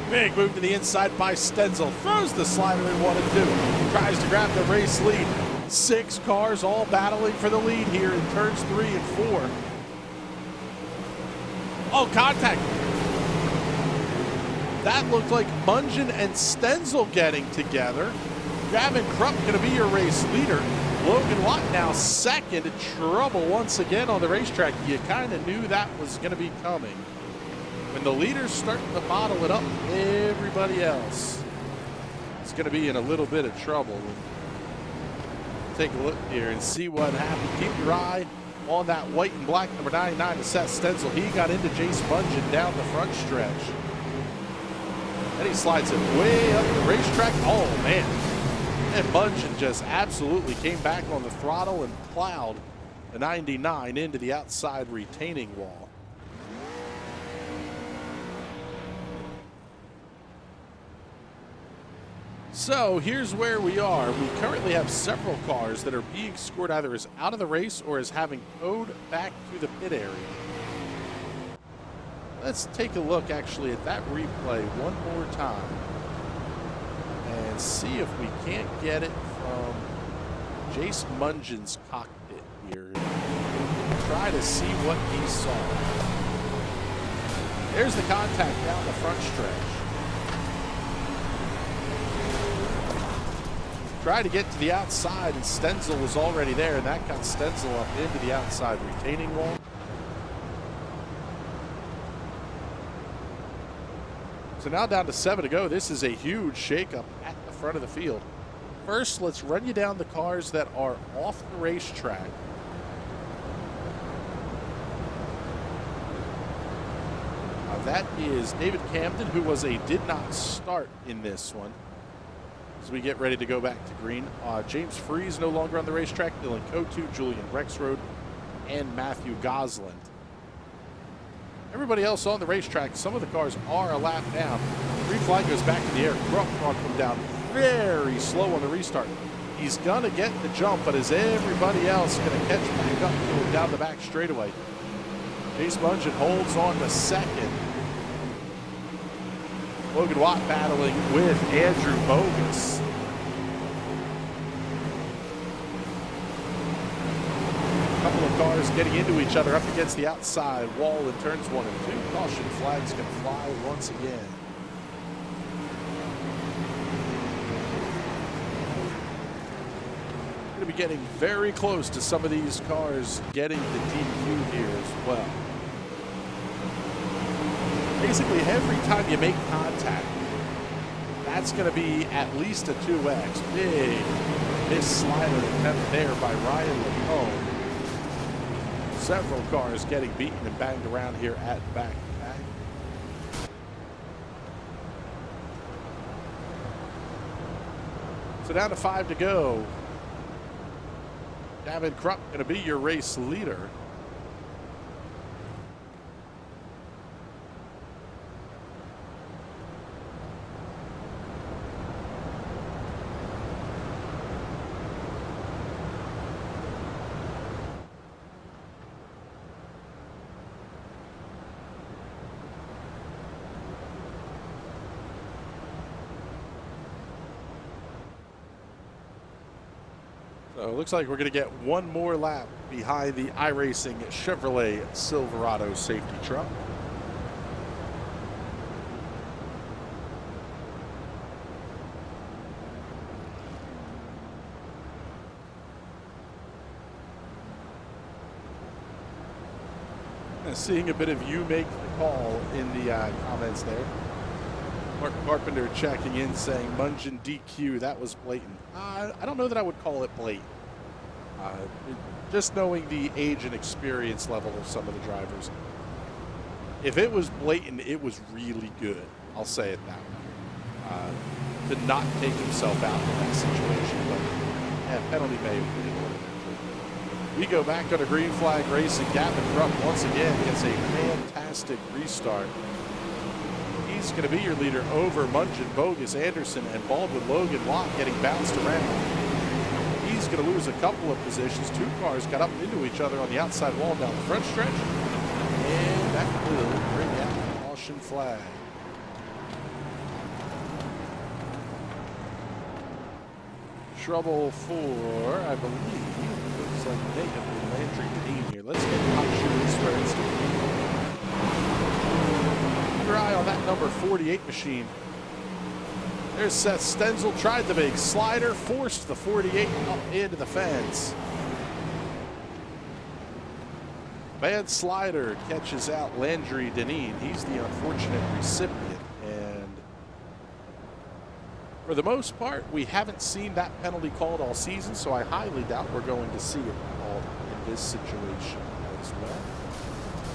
Big move to the inside by Stenzel. Throws the slider in 1 and 2. Tries to grab the race lead. 6 cars all battling for the lead here in turns 3 and 4. Oh, contact. That looked like Mungen and Stenzel getting together. Gavin Krupp going to be your race leader. Logan Watt now second. Trouble once again on the racetrack. You kind of knew that was going to be coming. When the leader's starting to bottle it up, everybody else is going to be in a little bit of trouble. Take a look here and see what happened. Keep your eye on that white and black number 99 to Seth Stenzel. He got into Jace Mungen down the front stretch. And he slides it way up the racetrack. Oh, man. And Mungen just absolutely came back on the throttle and plowed the 99 into the outside retaining wall. So here's where we are. We currently have several cars that are being scored either as out of the race or as having towed back to the pit area. Let's take a look actually at that replay one more time and see if we can't get it from Jace Mungen's cockpit here. Try to see what he saw. There's the contact down the front stretch. Tried to get to the outside, and Stenzel was already there, and that got Stenzel up into the outside retaining wall. So now down to 7 to go. This is a huge shakeup at the front of the field. First, let's run you down the cars that are off the racetrack. That is David Camden, who was a did not start in this one. As we get ready to go back to green, James Freeze no longer on the racetrack. Dylan Kotu, Julian Rexroad, and Matthew Gosland. Everybody else on the racetrack, some of the cars are a lap down. Green flag goes back in the air. Krupp brought them down very slow on the restart. He's going to get the jump, but is everybody else going to catch back up to him down the back straightaway? Jace Mungen holds on to second. Logan Watt battling with Andrew Bogus. A couple of cars getting into each other up against the outside wall in turns 1 and 2. Caution flags can fly once again. Going to be getting very close to some of these cars getting the DQ here as well. Basically, every time you make contact, that's going to be at least a 2X. Big miss slider attempt there by Ryan Lacombe. Several cars getting beaten and banged around here at back-to-back. So down to 5 to go. Gavin Krupp going to be your race leader. So it looks like we're going to get one more lap behind the iRacing Chevrolet Silverado safety truck. Seeing a bit of you make the call in the comments there. Mark Carpenter checking in saying Mungen DQ, that was blatant. I don't know that I would call it blatant. Just knowing the age and experience level of some of the drivers. If it was blatant, it was really good. I'll say it that way. to not take himself out in that situation. But yeah, penalty may have been ordered. We go back on a green flag racing. Gavin Rupp once again gets a fantastic restart. He's going to be your leader over Munchen, Bogus, Anderson, and Baldwin. Logan Watt getting bounced around. He's going to lose a couple of positions. Two cars got up into each other on the outside wall down the front stretch. And that will bring out the caution flag. Trouble for, I believe, looks like may have been Landry Dean here. Let's get hot shooters where it's keep your eye on that number 48 machine. There's Seth Stenzel, tried the big slider, forced the 48 up into the fence. Bad slider catches out Landry Deneen. He's the unfortunate recipient. And for the most part, we haven't seen that penalty called all season, so I highly doubt we're going to see it called in this situation as well.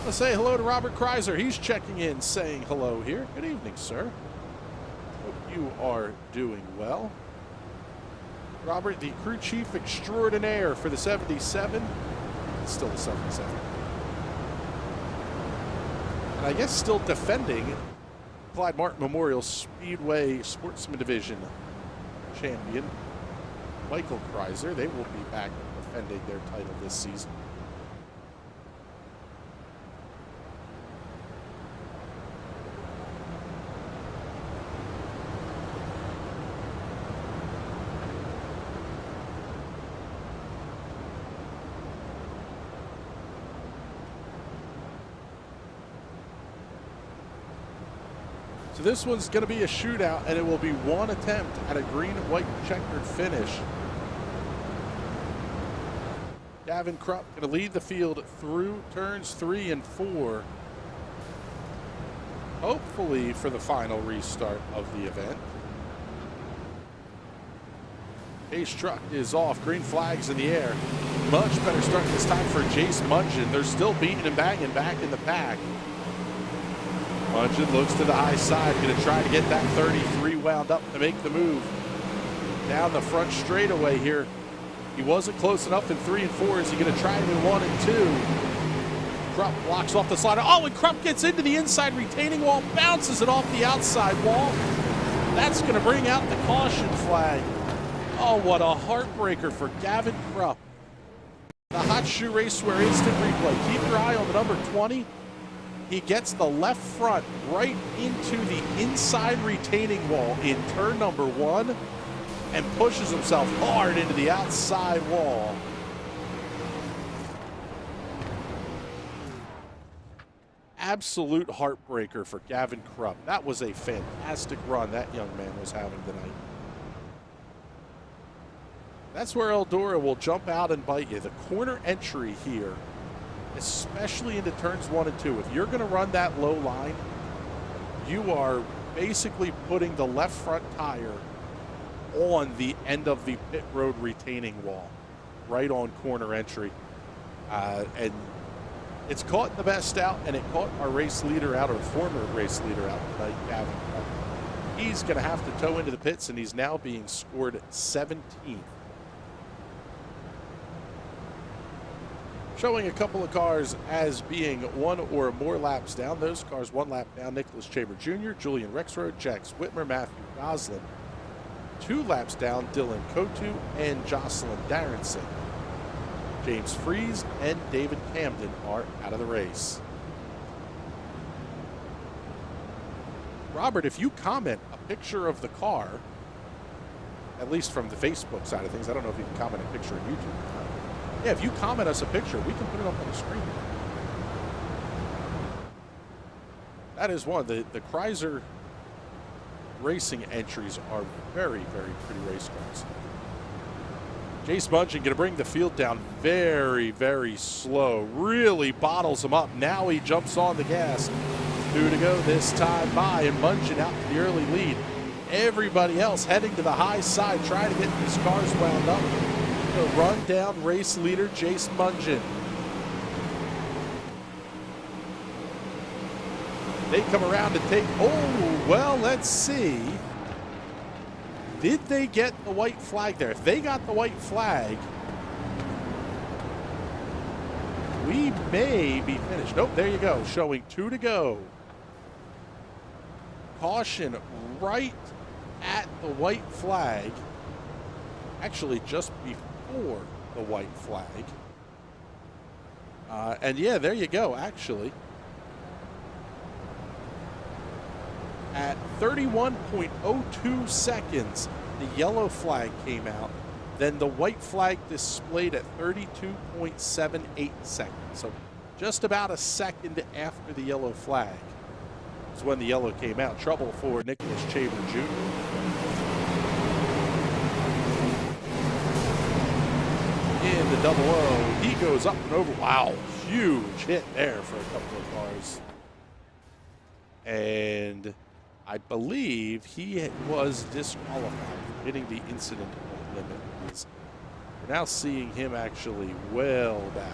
Let's say hello to Robert Kreiser. He's checking in, saying hello here. Good evening, sir. Hope you are doing well. Robert, the crew chief extraordinaire for the 77. It's still the 77. And I guess still defending Clyde Martin Memorial Speedway Sportsman Division champion, Michael Kreiser. They will be back defending their title this season. So this one's going to be a shootout, and it will be one attempt at a green and white checkered finish. Gavin Krupp going to lead the field through turns 3 and 4. Hopefully for the final restart of the event. Pace truck is off. Green flags in the air. Much better start this time for Jace Munchen. They're still beating and banging back in the pack. Munchen looks to the high side, going to try to get that 33 wound up to make the move. Down the front straightaway here. He wasn't close enough in 3 and 4. Is he going to try it in 1 and 2? Krupp blocks off the slider. Oh, and Krupp gets into the inside retaining wall, bounces it off the outside wall. That's going to bring out the caution flag. Oh, what a heartbreaker for Gavin Krupp. The Hot Shoe Racewear instant replay. Keep your eye on the number 20. He gets the left front right into the inside retaining wall in turn number 1 and pushes himself hard into the outside wall. Absolute heartbreaker for Gavin Krupp. That was a fantastic run that young man was having tonight. That's where Eldora will jump out and bite you. The corner entry here, especially into turns 1 and 2. If you're going to run that low line, you are basically putting the left front tire on the end of the pit road retaining wall, right on corner entry. And it's caught the best out, and it caught our race leader out, or former race leader out tonight, Gavin. He's going to have to tow into the pits, and he's now being scored 17th. Showing a couple of cars as being 1 or more laps down. Those cars 1 lap down. Nicholas Chamber Jr., Julian Rexroad, Jax Whitmer, Matthew Goslin. 2 laps down, Dylan Kotu and Jocelyn Darrenson. James Fries and David Camden are out of the race. Robert, if you comment a picture of the car, at least from the Facebook side of things, I don't know if you can comment a picture on YouTube. Yeah, if you comment us a picture, we can put it up on the screen. That is one. The Kreiser racing entries are very, very pretty race cars. Jace Munchen going to bring the field down very, very slow. Really bottles him up. Now he jumps on the gas. 2 to go this time by, and Munchen out to the early lead. Everybody else heading to the high side, trying to get these cars wound up. The run down race leader, Jace Munchen. They come around to take, oh, well, let's see. Did they get the white flag there? If they got the white flag, we may be finished. Nope, there you go. Showing 2 to go. Caution right at the white flag. Actually, just before the white flag. And yeah, there you go, actually. At 31.02 seconds, the yellow flag came out. Then the white flag displayed at 32.78 seconds. So just about a second after the yellow flag is when the yellow came out. Trouble for Nicholas Chaber Jr. In the double O, he goes up and over. Wow, huge hit there for a couple of cars. And I believe he was disqualified for hitting the incident limit. We're now seeing him actually well back.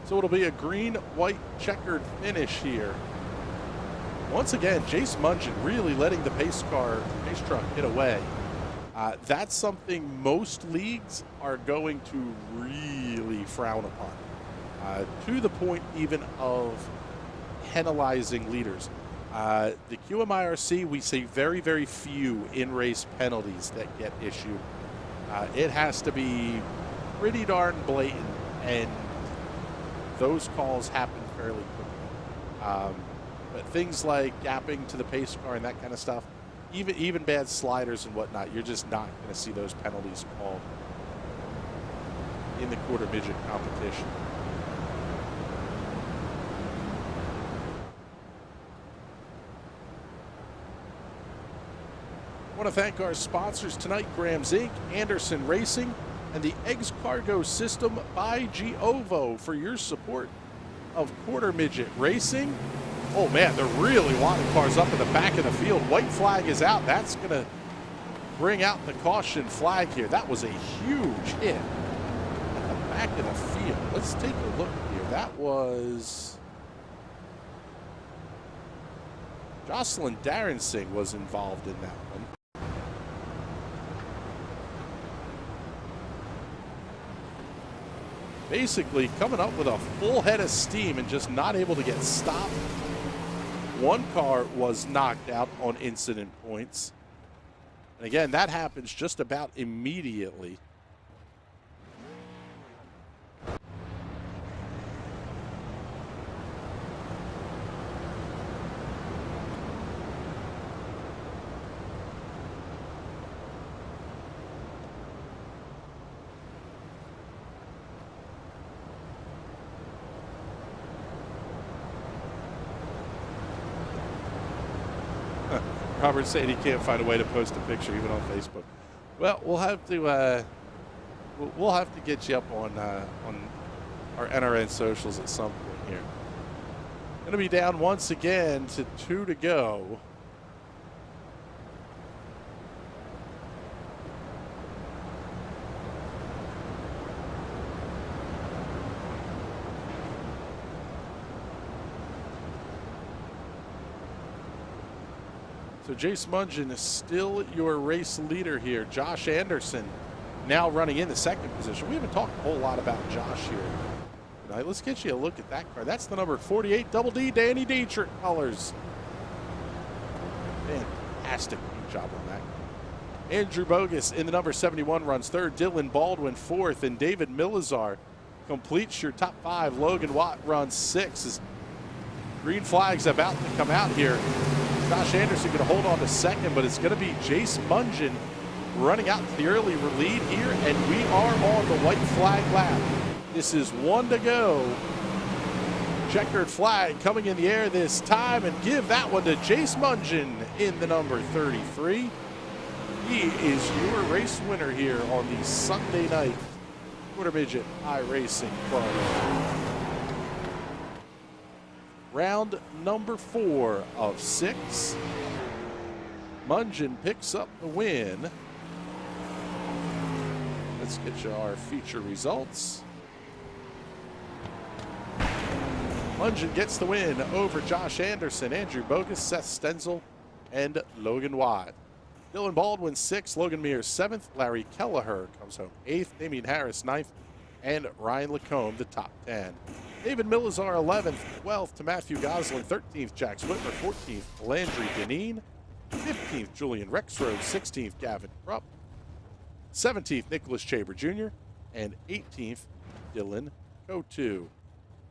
So it'll be a green, white, checkered finish here. Once again, Jace Mungin really letting the pace truck get away. That's something most leagues are going to really frown upon, to the point even of penalizing leaders. The QMIRC, we see very, very few in-race penalties that get issued. It has to be pretty darn blatant, and those calls happen fairly quickly. But things like gapping to the pace car and that kind of stuff, even bad sliders and whatnot, you're just not going to see those penalties called in the quarter midget competition. I want to thank our sponsors tonight, Graham's Inc., Anderson Racing, and the Eggs Cargo System by Giovo for your support of Quarter Midget Racing. Oh man, they're really wanting cars up in the back of the field. White flag is out. That's going to bring out the caution flag here. That was a huge hit at the back of the field. Let's take a look here. That was Jocelyn Darensing was involved in that one. Basically coming up with a full head of steam and just not able to get stopped. One car was knocked out on incident points. And again, that happens just about immediately. Robert said he can't find a way to post a picture even on Facebook. Well, we'll have to get you up on our NRN socials at some point here. Going to be down once again to 2 to go. So Jace Mungin is still your race leader here. Josh Anderson now running in the second position. We haven't talked a whole lot about Josh here tonight. Let's get you a look at that car. That's the number 48 Double D Danny Dietrich colors. Fantastic job on that. Andrew Bogus in the number 71 runs third. Dylan Baldwin fourth. And David Milazar completes your top five. Logan Watt runs sixth. As green flag's about to come out here. Josh Anderson going to hold on to second, but it's going to be Jace Mungin running out to the early lead here, and we are on the white flag lap. This is 1 to go. Checkered flag coming in the air this time, and give that one to Jace Mungin in the number 33. He is your race winner here on the Sunday night Quarter Midget iRacing Club. Round number 4 of 6. Mungin picks up the win. let's get you our feature results. Lungin gets the win over Josh Anderson, Andrew Bogus, Seth Stenzel, and Logan Watt. Dylan Baldwin 6th, Logan Mears 7th, Larry Kelleher comes home 8th, Damian Harris 9th, and Ryan Lacombe the top 10. David Milazar 11th, 12th to Matthew Gosling 13th, Jax Whitmer 14th, Landry Deneen 15th, Julian Rexroad 16th, Gavin Krupp 17th, Nicholas Chaber Jr., and 18th, Dylan Kotu.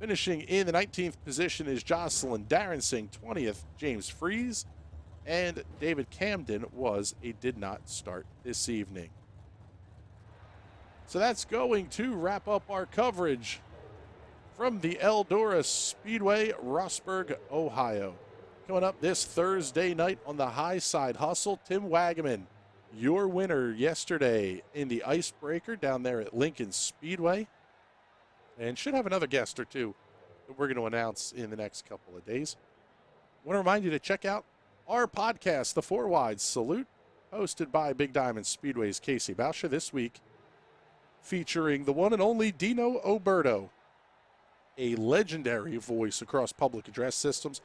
Finishing in the 19th position is Jocelyn Darrensing, 20th, James Fries, and David Camden did not start this evening. So that's going to wrap up our coverage from the Eldora Speedway, Rossburg, Ohio. Coming up this Thursday night on the High Side Hustle, Tim Wagaman, your winner yesterday in the Icebreaker down there at Lincoln Speedway. And should have another guest or two that we're going to announce in the next couple of days. I want to remind you to check out our podcast, The Four Wide Salute, hosted by Big Diamond Speedway's Casey Bauscher this week, featuring the one and only Dino Oberto, a legendary voice across public address systems,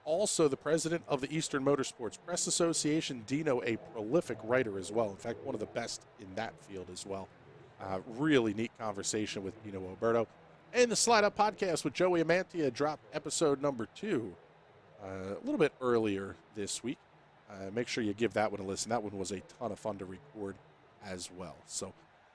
also the president of the Eastern Motorsports Press Association. Dino, a prolific writer as well. In fact, one of the best in that field as well. Really neat conversation with Dino Oberto. And the Slide Up podcast with Joey Amantia dropped episode number 2 a little bit earlier this week. Make sure you give that one a listen. That one was a ton of fun to record as well. So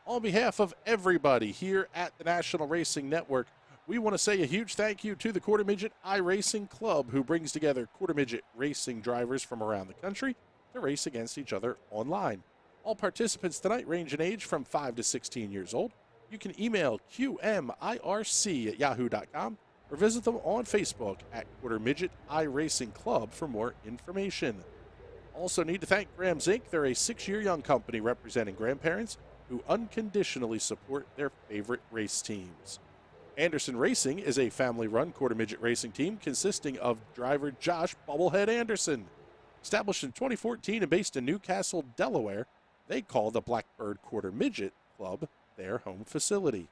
on behalf of everybody here at the National Racing Network, we want to say a huge thank you to the Quarter Midget iRacing Club, who brings together Quarter Midget racing drivers from around the country to race against each other online. All participants tonight range in age from 5 to 16 years old. You can email qmirc@yahoo.com or visit them on Facebook at Quarter Midget iRacing Club for more information. Also need to thank Graham's Inc. They're a 6-year young company representing grandparents who unconditionally support their favorite race teams. Anderson Racing is a family-run Quarter Midget racing team consisting of driver Josh Bubblehead Anderson. Established in 2014 and based in Newcastle, Delaware, they call the Blackbird Quarter Midget Club their home facility.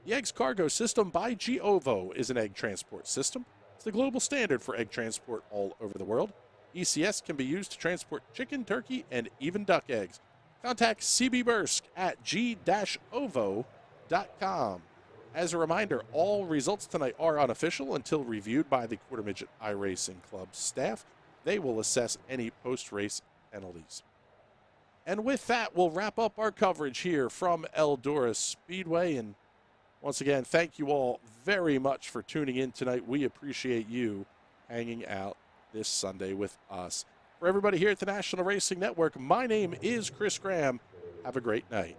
The Eggs Cargo System by Giovo is an egg transport system. It's the global standard for egg transport all over the world. ECS can be used to transport chicken, turkey, and even duck eggs. Contact CB Bursk at g-ovo.com. As a reminder, all results tonight are unofficial until reviewed by the Quarter Midget iRacing Club staff. They will assess any post-race penalties. And with that, we'll wrap up our coverage here from Eldora Speedway. And once again, thank you all very much for tuning in tonight. We appreciate you hanging out this Sunday with us. For everybody here at the National Racing Network, my name is Chris Graham. Have a great night.